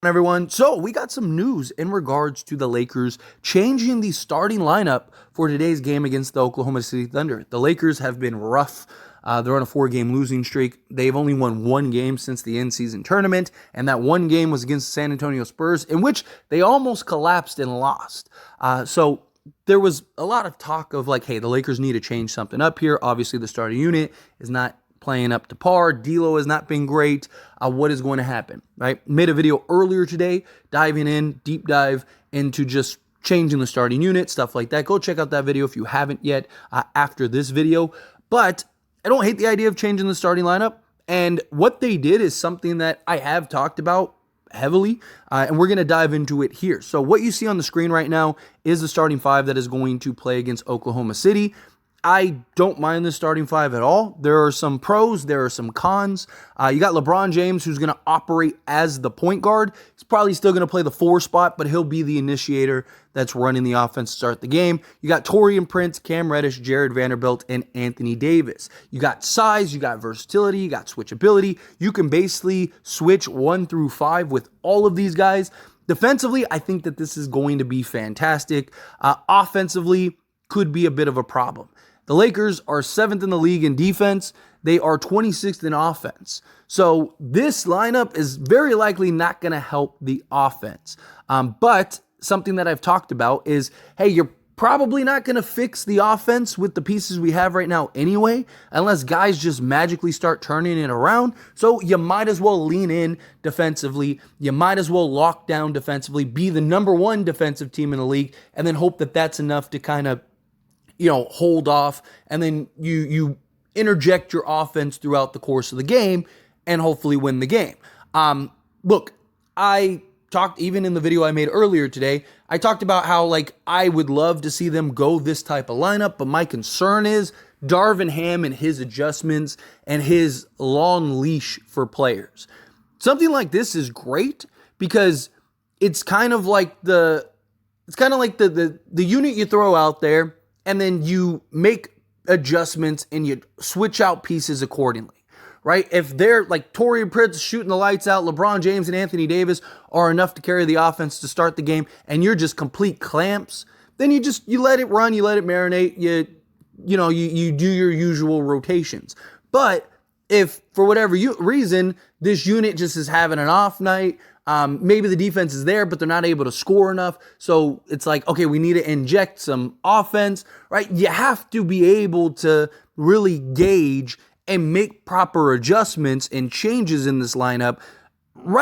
Everyone. So we got some news in regards to the Lakers changing the starting lineup for today's game against the Oklahoma City Thunder. The Lakers have been rough. They're on a 4-game losing streak. They've only won one game since the in-season tournament, and that one game was against the San Antonio Spurs, in which they almost collapsed and lost. So there was a lot of talk of like, hey, the Lakers need to change something up here. Obviously, the starting unit is not playing up to par. D'Lo has not been great. What is going to happen, right? Made a video earlier today, deep dive into just changing the starting unit, stuff like that. Go check out that video if you haven't yet after this video. But I don't hate the idea of changing the starting lineup. And what they did is something that I have talked about heavily, and we're going to dive into it here. So what you see on the screen right now is the starting five that is going to play against Oklahoma City. I don't mind the starting five at all. There are some pros, there are some cons. You got LeBron James, who's going to operate as the point guard. He's probably still going to play the 4 spot, but he'll be the initiator that's running the offense to start the game. You got Taurean Prince, Cam Reddish, Jarred Vanderbilt, and Anthony Davis. You got size, you got versatility, you got switchability. You can basically switch 1 through 5 with all of these guys. Defensively, I think that this is going to be fantastic. Offensively, could be a bit of a problem. The Lakers are 7th in the league in defense. They are 26th in offense. So this lineup is very likely not going to help the offense. But something that I've talked about is, hey, you're probably not going to fix the offense with the pieces we have right now anyway, unless guys just magically start turning it around. So you might as well lean in defensively. You might as well lock down defensively, be the number 1 defensive team in the league, and then hope that that's enough to kind of hold off, and then you interject your offense throughout the course of the game and hopefully win the game. Look, I talked, even in the video I made earlier today, I talked about how I would love to see them go this type of lineup, but my concern is Darvin Ham and his adjustments and his long leash for players. Something like this is great because it's kind of like the unit you throw out there, and then you make adjustments and you switch out pieces accordingly, right? If they're like Taurean Prince shooting the lights out, LeBron James and Anthony Davis are enough to carry the offense to start the game, and you're just complete clamps, then you let it run, you let it marinate, you do your usual rotations. But if for whatever reason this unit just is having an off night, maybe the defense is there, but they're not able to score enough. So it's like, okay, we need to inject some offense, right? You have to be able to really gauge and make proper adjustments and changes in this lineup. You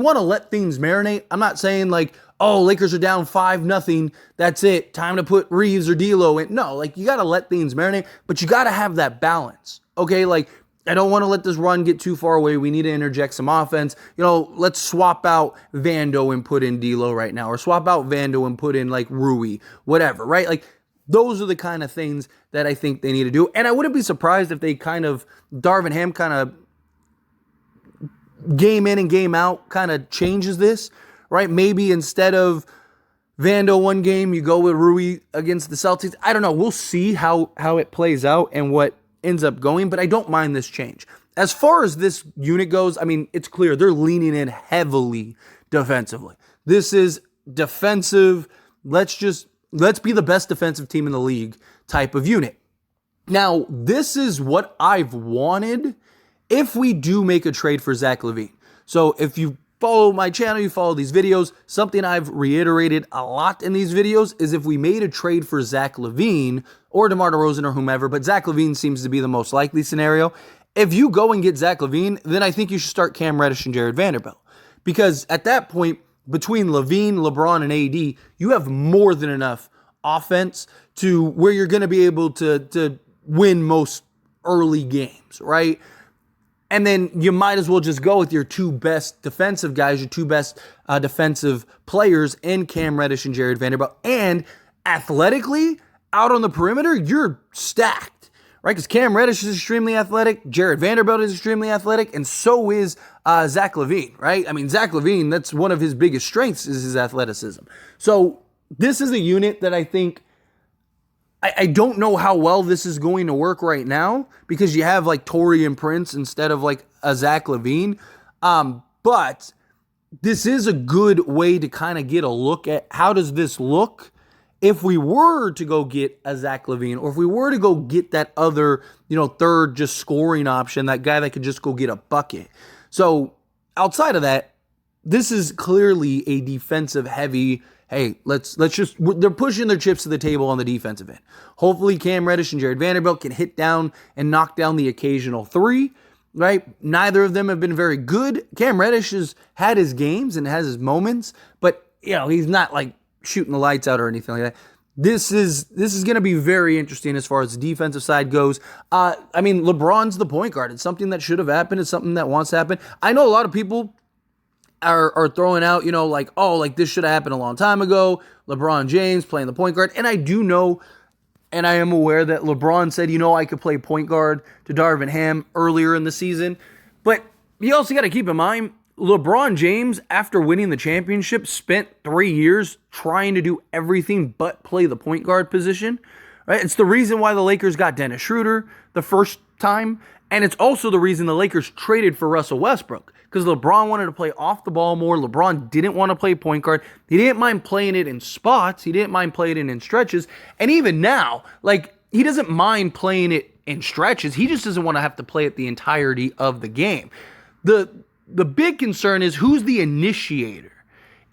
want to let things marinate. I'm not saying Lakers are down 5-0. That's it. Time to put Reeves or D'Lo in. No, you got to let things marinate, but you got to have that balance. Okay, I don't want to let this run get too far away. We need to interject some offense. Let's swap out Vando and put in D'Lo right now, or swap out Vando and put in Rui, whatever, right? Those are the kind of things that I think they need to do. And I wouldn't be surprised if they Darvin Ham kind of game in and game out kind of changes this, right? Maybe instead of Vando one game, you go with Rui against the Celtics. I don't know. We'll see how it plays out and what ends up going, but I don't mind this change. As far as this unit goes, it's clear they're leaning in heavily defensively. This is defensive. Let's be the best defensive team in the league type of unit. Now, this is what I've wanted if we do make a trade for Zach LaVine. So if you follow my channel, you follow these videos, something I've reiterated a lot in these videos is if we made a trade for Zach LaVine or DeMar DeRozan or whomever, but Zach LaVine seems to be the most likely scenario. If you go and get Zach LaVine, then I think you should start Cam Reddish and Jarred Vanderbilt. Because at that point, between LaVine, LeBron, and AD, you have more than enough offense to where you're going to be able to win most early games, right? And then you might as well just go with your 2 best defensive guys, your 2 best defensive players in Cam Reddish and Jarred Vanderbilt. And athletically, out on the perimeter, you're stacked, right? Because Cam Reddish is extremely athletic, Jarred Vanderbilt is extremely athletic, and so is Zach LaVine, right? Zach LaVine, that's one of his biggest strengths is his athleticism. So this is a unit that I think I don't know how well this is going to work right now because you have Taurean Prince instead of a Zach LaVine. But this is a good way to kind of get a look at how does this look if we were to go get a Zach LaVine, or if we were to go get that other, third just scoring option, that guy that could just go get a bucket. So outside of that, this is clearly a defensive heavy. Hey, they're pushing their chips to the table on the defensive end. Hopefully Cam Reddish and Jarred Vanderbilt can hit down and knock down the occasional three, right? Neither of them have been very good. Cam Reddish has had his games and has his moments, but he's not like shooting the lights out or anything like that. This is going to be very interesting as far as the defensive side goes. LeBron's the point guard. It's something that should have happened. It's something that wants to happen. I know a lot of people are throwing out, this should have happened a long time ago. LeBron James playing the point guard. And I do know, and I am aware that LeBron said, I could play point guard to Darvin Ham earlier in the season. But you also got to keep in mind, LeBron James, after winning the championship, spent 3 years trying to do everything but play the point guard position. Right? It's the reason why the Lakers got Dennis Schroeder the first time. And it's also the reason the Lakers traded for Russell Westbrook, because LeBron wanted to play off the ball more. LeBron didn't want to play point guard. He didn't mind playing it in spots. He didn't mind playing it in stretches. And even now, he doesn't mind playing it in stretches. He just doesn't want to have to play it the entirety of the game. The big concern is who's the initiator.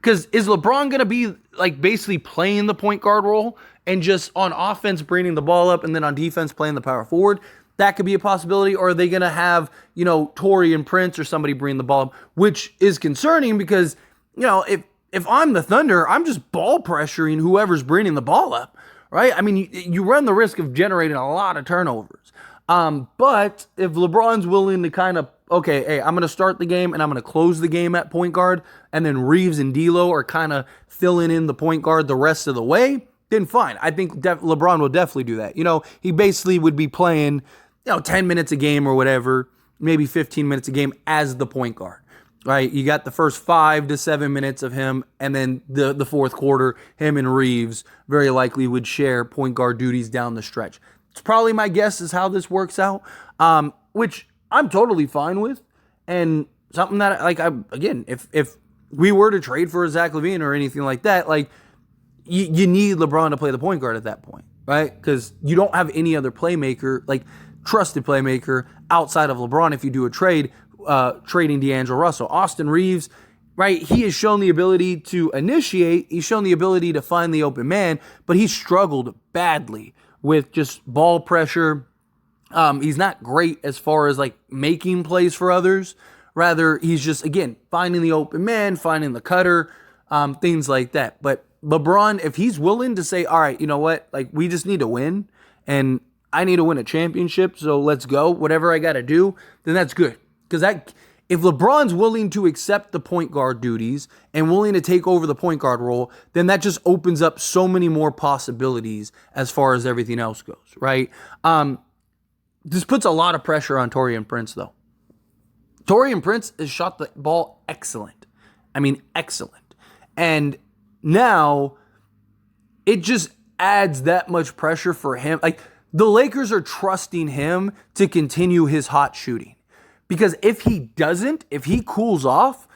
Because is LeBron going to be basically playing the point guard role and just on offense bringing the ball up and then on defense playing the power forward? That could be a possibility. Or are they going to have, Taurean Prince or somebody bring the ball up, which is concerning because, if I'm the Thunder, I'm just ball pressuring whoever's bringing the ball up, right? I mean, you run the risk of generating a lot of turnovers. But if LeBron's willing to kind of, okay, hey, I'm going to start the game and I'm going to close the game at point guard, and then Reeves and D'Lo are kind of filling in the point guard the rest of the way, then fine. I think LeBron will definitely do that. He basically would be playing 10 minutes a game or whatever, maybe 15 minutes a game as the point guard, right? You got the first 5 to 7 minutes of him, and then the fourth quarter, him and Reeves very likely would share point guard duties down the stretch. It's probably my guess is how this works out, which I'm totally fine with, and something that, if we were to trade for a Zach LaVine or anything like that, you need LeBron to play the point guard at that point, right? Because you don't have any other playmaker, trusted playmaker outside of LeBron if you do a trade, trading D'Angelo Russell. Austin Reeves, right, he has shown the ability to initiate, he's shown the ability to find the open man, but he's struggled badly with just ball pressure. He's not great as far as making plays for others. Rather, he's just, again, finding the open man, finding the cutter, things like that. But LeBron, if he's willing to say, all right, you know what, we just need to win, and I need to win a championship, so let's go, whatever I got to do, then that's good. Because if LeBron's willing to accept the point guard duties and willing to take over the point guard role, then that just opens up so many more possibilities as far as everything else goes, right? This puts a lot of pressure on Taurean Prince, though. Taurean Prince has shot the ball excellent. I mean, excellent. And now it just adds that much pressure for him. The Lakers are trusting him to continue his hot shooting. Because if he doesn't, if he cools off,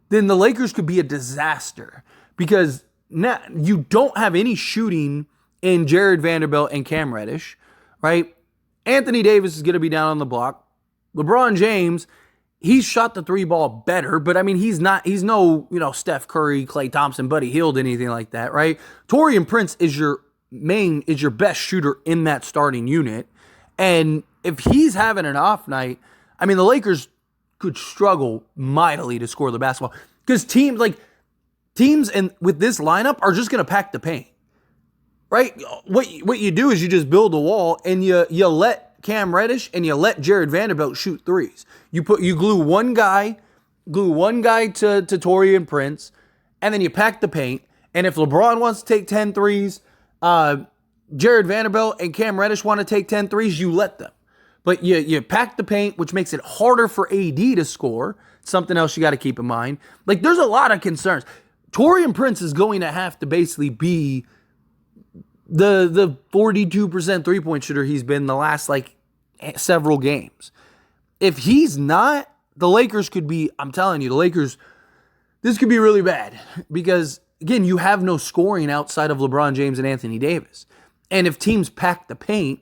then the Lakers could be a disaster. Because now you don't have any shooting in Jarred Vanderbilt and Cam Reddish, right? Anthony Davis is going to be down on the block. LeBron James, he's shot the three ball better, but he's no, Steph Curry, Klay Thompson, Buddy Hield, anything like that, right? Taurean Prince is your best shooter in that starting unit. And if he's having an off night, the Lakers could struggle mightily to score the basketball. Because teams and with this lineup are just going to pack the paint. Right? What you do is you just build a wall and you let Cam Reddish and you let Jarred Vanderbilt shoot threes. You glue one guy to Taurean Prince, and then you pack the paint. And if LeBron wants to take 10 threes, Jarred Vanderbilt and Cam Reddish want to take 10 threes, you let them. But you pack the paint, which makes it harder for AD to score. Something else you got to keep in mind. There's a lot of concerns. Taurean Prince is going to have to basically be the 42% three-point shooter he's been the last several games. If he's not, the Lakers could be, I'm telling you, the this could be really bad because, again, you have no scoring outside of LeBron James and Anthony Davis. And if teams pack the paint,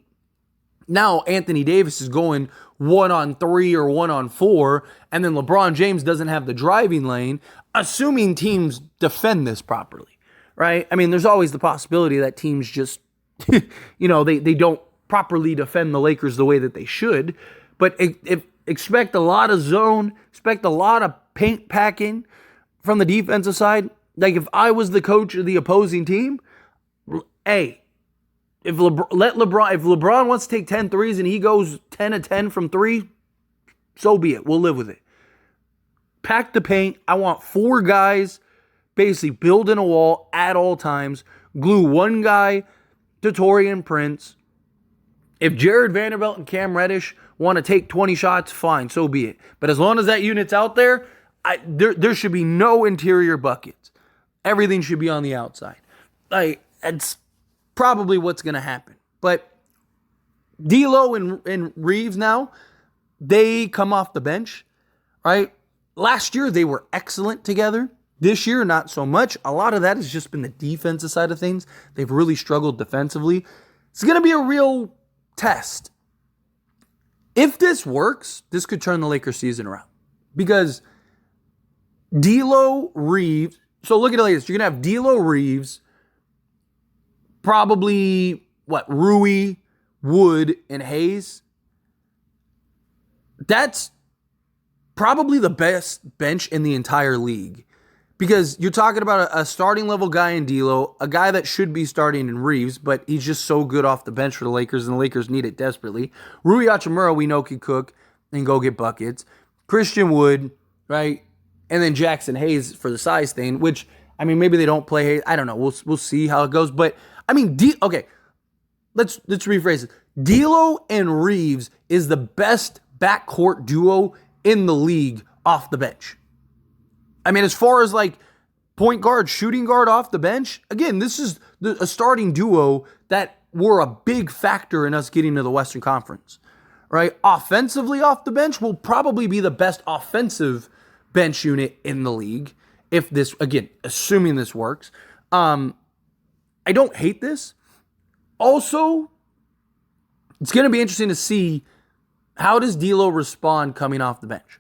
now Anthony Davis is going 1-on-3 or 1-on-4, and then LeBron James doesn't have the driving lane, assuming teams defend this properly, right? I mean, there's always the possibility that teams just, they don't properly defend the Lakers the way that they should, but expect a lot of zone, expect a lot of paint packing from the defensive side. Like, if I was the coach of the opposing team, hey, if LeBron wants to take 10 threes and he goes 10 of 10 from 3, so be it. We'll live with it. Pack the paint. I want 4 guys basically building a wall at all times. Glue one guy to Taurean Prince. If Jarred Vanderbilt and Cam Reddish want to take 20 shots, fine, so be it. But as long as that unit's out there, there should be no interior buckets. Everything should be on the outside. It's probably what's going to happen. But D'Lo and Reeves now, they come off the bench, right? Last year, they were excellent together. This year, not so much. A lot of that has just been the defensive side of things. They've really struggled defensively. It's going to be a real test. If this works, this could turn the Lakers season around. Because D'Lo, Reeves, so look at it like this. You're going to have D'Lo, Reeves, probably, Rui, Wood, and Hayes. That's probably the best bench in the entire league. Because you're talking about a starting level guy in D'Lo, a guy that should be starting in Reeves, but he's just so good off the bench for the Lakers, and the Lakers need it desperately. Rui Hachimura, we know, can cook and go get buckets. Christian Wood, right? And then Jackson Hayes for the size thing, which, I mean, maybe they don't play Hayes. I don't know. We'll see how it goes. But, I mean, okay, let's rephrase it. D'Lo and Reeves is the best backcourt duo in the league off the bench. I mean, as far as like point guard, shooting guard off the bench, again, this is a starting duo that were a big factor in us getting to the Western Conference, right? Offensively off the bench will probably be the best offensive bench unit in the league. If this, again, assuming this works. I don't hate this. Also, it's going to be interesting to see how does D'Lo respond coming off the bench.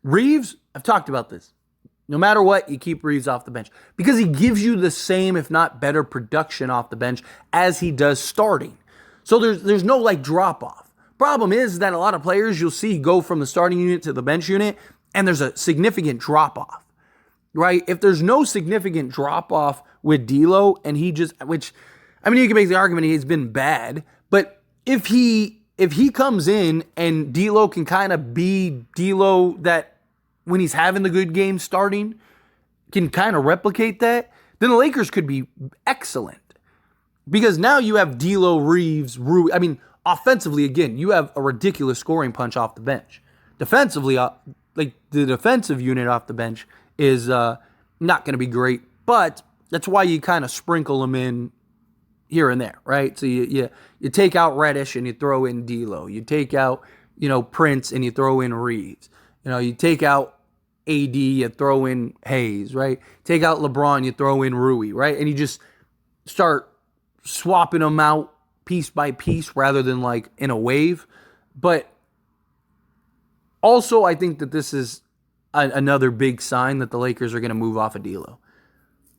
Reeves, I've talked about this. No matter what, you keep Reeves off the bench because he gives you the same, if not better, production off the bench as he does starting. So there's no like drop off. Problem is that a lot of players you'll see go from the starting unit to the bench unit, and there's a significant drop off, right? If there's no significant drop off with D'Lo, and he just, which, I mean, you can make the argument he's been bad, but if he comes in and D'Lo can kind of be D'Lo that when he's having the good game starting, can kind of replicate that, then the Lakers could be excellent. Because now you have D'Lo, Reeves, Rui. I mean, offensively, again, you have a ridiculous scoring punch off the bench. Defensively, like the defensive unit off the bench is not going to be great, but that's why you kind of sprinkle them in here and there, right? So you take out Reddish and you throw in D'Lo. You take out, Prince and you throw in Reeves. You take out AD, you throw in Hayes, right? Take out LeBron, you throw in Rui, right? And you just start swapping them out piece by piece rather than like in a wave. But also, I think that this is another big sign that the Lakers are going to move off of D'Lo.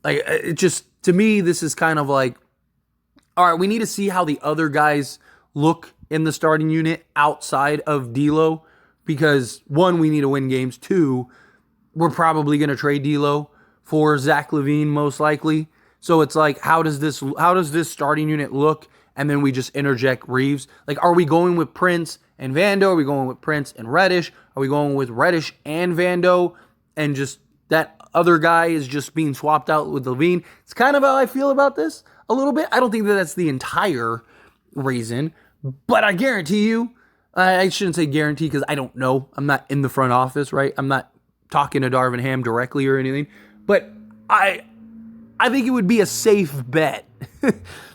Like, it just, to me, this is kind of like, all right, we need to see how the other guys look in the starting unit outside of D'Lo. Because, 1, we need to win games. 2, we're probably going to trade D'Lo for Zach LaVine most likely. So it's like, how does this starting unit look? And then we just interject Reeves. Like, are we going with Prince and Vando? Are we going with Prince and Reddish? Are we going with Reddish and Vando? And just that other guy is just being swapped out with LaVine. It's kind of how I feel about this a little bit. I don't think that that's the entire reason. But I guarantee you, I shouldn't say guarantee because I don't know. I'm not in the front office, right? I'm not talking to Darvin Ham directly or anything. But I think it would be a safe bet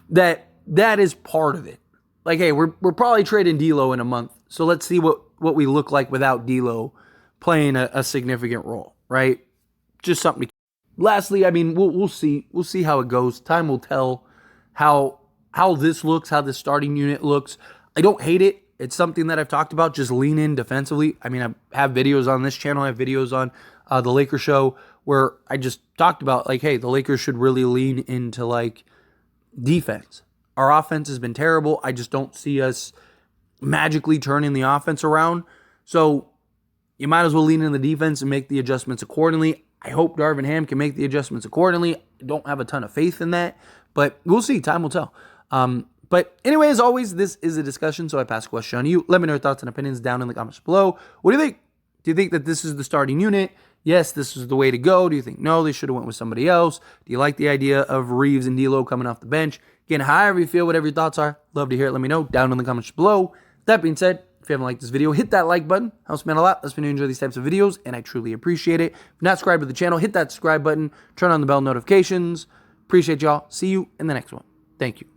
that is part of it. Like, hey, we're probably trading D'Lo in a month. So let's see what we look like without D'Lo playing a significant role, right? just something to keep. Lastly, I mean, we'll see. We'll see how it goes. Time will tell how this looks, how the starting unit looks. I don't hate it. It's something that I've talked about. Just lean in defensively. I mean, I have videos on this channel. I have videos on the Lakers show where I just talked about, like, hey, the Lakers should really lean into, like, defense. Our offense has been terrible. I just don't see us magically turning the offense around. So you might as well lean in the defense and make the adjustments accordingly. I hope Darvin Ham can make the adjustments accordingly. I don't have a ton of faith in that, but we'll see. Time will tell. But anyway, as always, this is a discussion, so I pass a question on to you. Let me know your thoughts and opinions down in the comments below. What do you think? Do you think that this is the starting unit? Yes, this is the way to go. Do you think no, they should have went with somebody else? Do you like the idea of Reeves and D'Lo coming off the bench? Again, however you feel, whatever your thoughts are, love to hear it. Let me know down in the comments below. That being said, if you haven't liked this video, hit that like button. Helps me out a lot. Lets me know you enjoy these types of videos, and I truly appreciate it. If you're not subscribed to the channel, hit that subscribe button. Turn on the bell notifications. Appreciate y'all. See you in the next one. Thank you.